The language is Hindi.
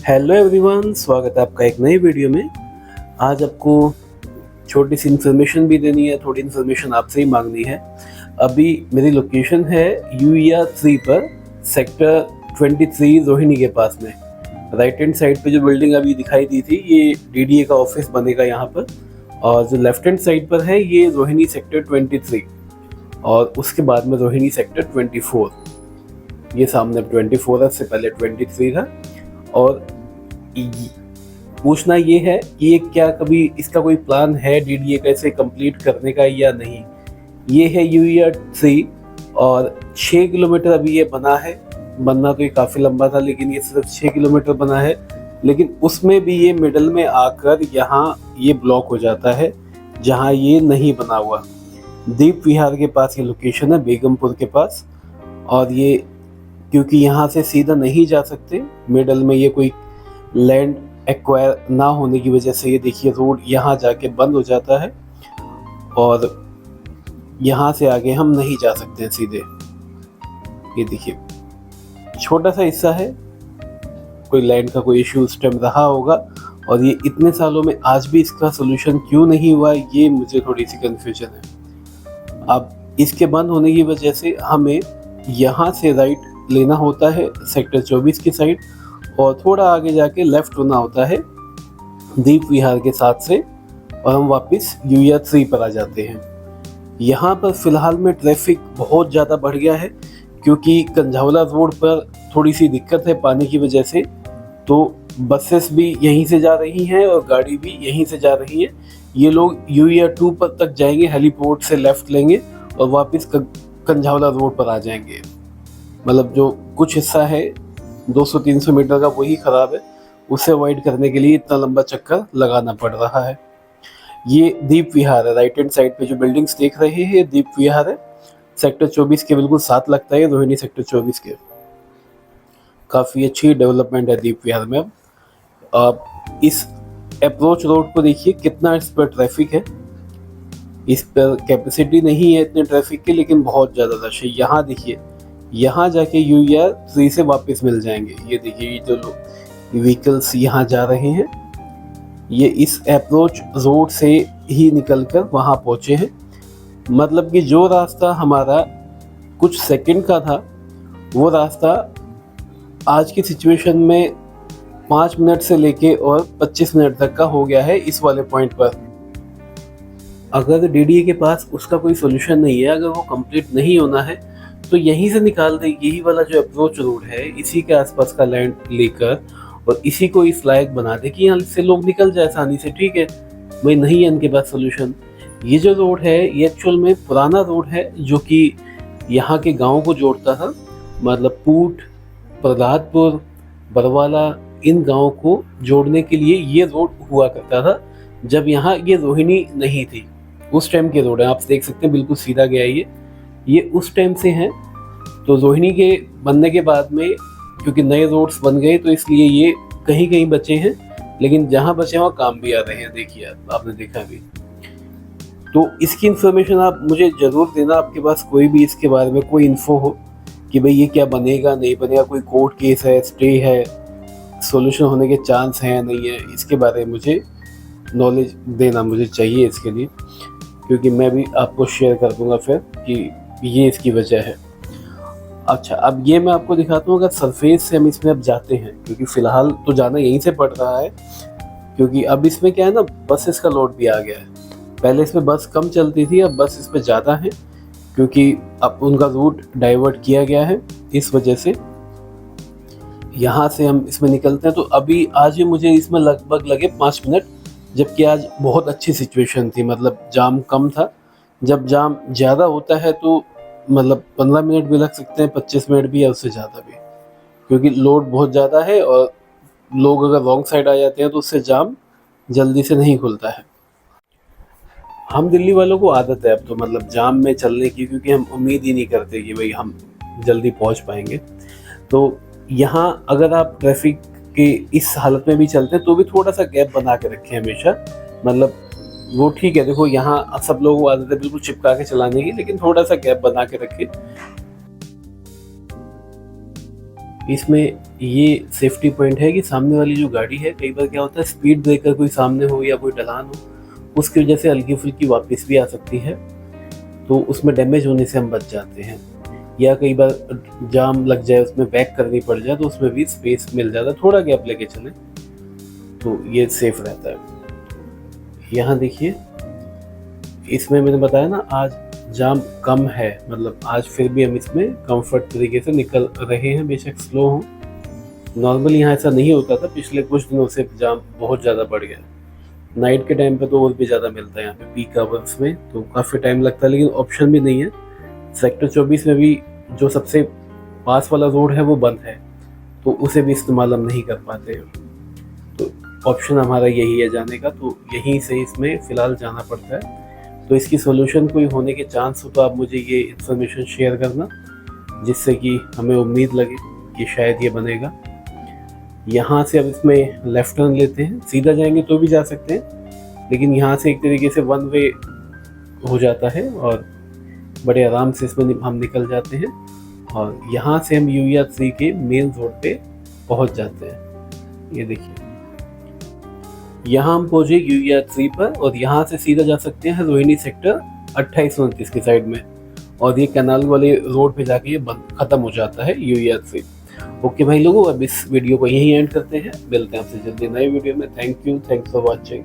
हेलो एवरीवन, स्वागत है आपका एक नई वीडियो में। आज आपको छोटी सी इन्फॉर्मेशन भी देनी है, थोड़ी इन्फॉर्मेशन आपसे ही मांगनी है। अभी मेरी लोकेशन है यूईआर 3 पर, सेक्टर 23 रोहिणी के पास में। राइट हैंड साइड पे जो बिल्डिंग अभी दिखाई दी थी, ये डीडीए का ऑफिस बनेगा यहाँ पर, और जो लेफ्ट हैंड साइड पर है ये रोहिणी सेक्टर 23, और उसके बाद में रोहिणी सेक्टर 24। ये सामने 24 है, इससे पहले 23 था। और पूछना ये है कि ये क्या कभी इसका कोई प्लान है डीडीए का इसे कंप्लीट करने का या नहीं। ये है यूईआर 3 और 6 किलोमीटर अभी ये बना है। बनना तो ये काफ़ी लंबा था, लेकिन ये सिर्फ 6 किलोमीटर बना है। लेकिन उसमें भी ये मिडल में आकर यहाँ ये ब्लॉक हो जाता है जहाँ ये नहीं बना हुआ। दीप विहार के पास ये लोकेशन है, बेगमपुर के पास। और ये क्योंकि यहाँ से सीधा नहीं जा सकते, मिडल में ये कोई लैंड एक्वायर ना होने की वजह से ये देखिए रोड यहाँ जाके बंद हो जाता है, और यहाँ से आगे हम नहीं जा सकते हैं सीधे। ये देखिए छोटा सा हिस्सा है, कोई लैंड का कोई इशू उस टाइम रहा होगा, और ये इतने सालों में आज भी इसका सोल्यूशन क्यों नहीं हुआ, ये मुझे थोड़ी सी कंफ्यूजन है। अब इसके बंद होने की वजह से हमें यहाँ से राइट लेना होता है सेक्टर 24 की साइड, और थोड़ा आगे जाके लेफ्ट होना होता है दीप विहार के साथ से, और हम वापस यूईआर 3 पर आ जाते हैं। यहाँ पर फिलहाल में ट्रैफिक बहुत ज़्यादा बढ़ गया है, क्योंकि कंझावला रोड पर थोड़ी सी दिक्कत है पानी की वजह से। तो बसेस भी यहीं से जा रही हैं और गाड़ी भी यहीं से जा रही है। ये लोग यूईआर 2 पर तक जाएंगे, हेलीपोर्ट से लेफ्ट लेंगे और वापस कंझावला रोड पर आ जाएंगे। मतलब जो कुछ हिस्सा है 200-300 मीटर का, वही ख़राब है। उसे अवॉइड करने के लिए इतना लंबा चक्कर लगाना पड़ रहा है। ये दीप विहार है, राइट हैंड साइड पे जो बिल्डिंग्स देख रहे हैं ये दीप विहार है। सेक्टर 24 के बिल्कुल साथ लगता है, रोहिणी सेक्टर 24 के। काफ़ी अच्छी डेवलपमेंट है दीप विहार में। अब इस अप्रोच रोड को देखिए कितना इस पर ट्रैफिक है। इस पर कैपेसिटी नहीं है इतने ट्रैफिक की, लेकिन बहुत ज़्यादा रश है। यहाँ देखिए, यहाँ जाके यूईआर 3 से वापस मिल जाएंगे। ये देखिए ये जो व्हीकल्स यहाँ जा रहे हैं, ये इस अप्रोच रोड से ही निकलकर वहाँ पहुँचे हैं। मतलब कि जो रास्ता हमारा कुछ सेकंड का था, वो रास्ता आज की सिचुएशन में 5 मिनट से लेके और 25 मिनट तक का हो गया है इस वाले पॉइंट पर। अगर डीडीए के पास उसका कोई सोल्यूशन नहीं है, अगर वो कंप्लीट नहीं होना है, तो यहीं से निकाल दे। यही वाला जो अप्रोच रोड है, इसी के आसपास का लैंड लेकर और इसी को इस लायक बना दे कि यहाँ से लोग निकल जाए आसानी से। ठीक है भाई, नहीं है इनके पास सोल्यूशन। ये जो रोड है ये एक्चुअल में पुराना रोड है, जो कि यहाँ के गाँव को जोड़ता था। मतलब पूट, प्रहलादपुर, बरवाला, इन गाँव को जोड़ने के लिए ये रोड हुआ करता था, जब यहाँ ये रोहिणी नहीं थी। उस टाइम के रोड है, आप देख सकते हैं बिल्कुल सीधा गया है ये उस टाइम से हैं। तो रोहिणी के बनने के बाद में क्योंकि नए रोड्स बन गए, तो इसलिए ये कहीं कहीं बचे हैं, लेकिन जहाँ बचे वहाँ काम भी आ रहे हैं। देखिए आपने देखा भी। तो इसकी इन्फॉर्मेशन आप मुझे ज़रूर देना, आपके पास कोई भी इसके बारे में कोई इन्फो हो कि भाई ये क्या बनेगा नहीं बनेगा, कोई कोर्ट केस है, स्टे है, सोल्यूशन होने के चांस हैं नहीं है, इसके बारे में मुझे नॉलेज देना मुझे चाहिए इसके लिए, क्योंकि मैं भी आपको शेयर कर दूंगा फिर कि ये इसकी वजह है। अच्छा, अब ये मैं आपको दिखाता हूँ। अगर सरफेस से हम इसमें अब जाते हैं, क्योंकि फ़िलहाल तो जाना यहीं से पड़ रहा है, क्योंकि अब इसमें क्या है ना, बसेस का लोड भी आ गया है। पहले इसमें बस कम चलती थी, अब बस इस पर ज़्यादा है, क्योंकि अब उनका रूट डाइवर्ट किया गया है। इस वजह से यहाँ से हम इसमें निकलते हैं। तो अभी आज ही मुझे इसमें लगभग लगे 5 मिनट, जबकि आज बहुत अच्छी सिचुएशन थी। मतलब जाम कम था। जब जाम ज़्यादा होता है तो मतलब 15 मिनट भी लग सकते हैं, 25 मिनट भी या उससे ज़्यादा भी, क्योंकि लोड बहुत ज़्यादा है और लोग अगर रॉन्ग साइड आ जाते हैं तो उससे जाम जल्दी से नहीं खुलता है। हम दिल्ली वालों को आदत है अब तो मतलब जाम में चलने की, क्योंकि हम उम्मीद ही नहीं करते कि भाई हम जल्दी पहुंच पाएंगे। तो यहाँ अगर आप ट्रैफिक के इस हालत में भी चलते हैं तो भी थोड़ा सा गैप बना के रखें हमेशा। मतलब वो ठीक है, देखो यहाँ सब लोगों को आदत है बिल्कुल चिपका के चलाने की, लेकिन थोड़ा सा गैप बना के रखें। इसमें ये सेफ्टी पॉइंट है कि सामने वाली जो गाड़ी है, कई बार क्या होता है स्पीड ब्रेकर कोई सामने हो या कोई ढलान हो, उसकी वजह से हल्की फुल्की वापस भी आ सकती है, तो उसमें डैमेज होने से हम बच जाते हैं। या कई बार जाम लग जाए, उसमें बैक करनी पड़ जाए, तो उसमें भी स्पेस मिल जाता है, थोड़ा गैप लेके चलें तो ये सेफ रहता है। यहाँ देखिए, इसमें मैंने बताया ना आज जाम कम है, मतलब आज फिर भी हम इसमें कंफर्ट तरीके से निकल रहे हैं, बेशक स्लो हो। नॉर्मली यहाँ ऐसा नहीं होता था, पिछले कुछ दिनों से जाम बहुत ज़्यादा बढ़ गया। नाइट के टाइम पे तो और भी ज़्यादा मिलता है यहाँ पे, पीक आवर्स में तो काफ़ी टाइम लगता है, लेकिन ऑप्शन भी नहीं है। सेक्टर 24 में भी जो सबसे पास वाला रोड है वो बंद है, तो उसे भी इस्तेमाल हम नहीं कर पाते हैं। तो ऑप्शन हमारा यही है जाने का, तो यहीं से इसमें फ़िलहाल जाना पड़ता है। तो इसकी सोल्यूशन कोई होने के चांस हो तो आप मुझे ये इन्फॉर्मेशन शेयर करना, जिससे कि हमें उम्मीद लगे कि शायद ये बनेगा। यहाँ से अब इसमें लेफ़्ट टर्न लेते हैं, सीधा जाएंगे तो भी जा सकते हैं, लेकिन यहाँ से एक तरीके से वन वे हो जाता है और बड़े आराम से इसमें हम निकल जाते हैं, और यहाँ से हम UER3 के मेन रोड पे पहुँच जाते हैं। ये देखिए, यहाँ हम पहुँचे UER3 पर, और यहाँ से सीधा जा सकते हैं रोहिणी सेक्टर 28-29 की साइड में, और ये कैनाल वाले रोड पे जाके ये खत्म हो जाता है UER3। ओके भाई लोगों, अब इस वीडियो को यहीं एंड करते हैं, मिलते हैं आपसे जल्दी नए वीडियो में। Thank you, thanks for watching.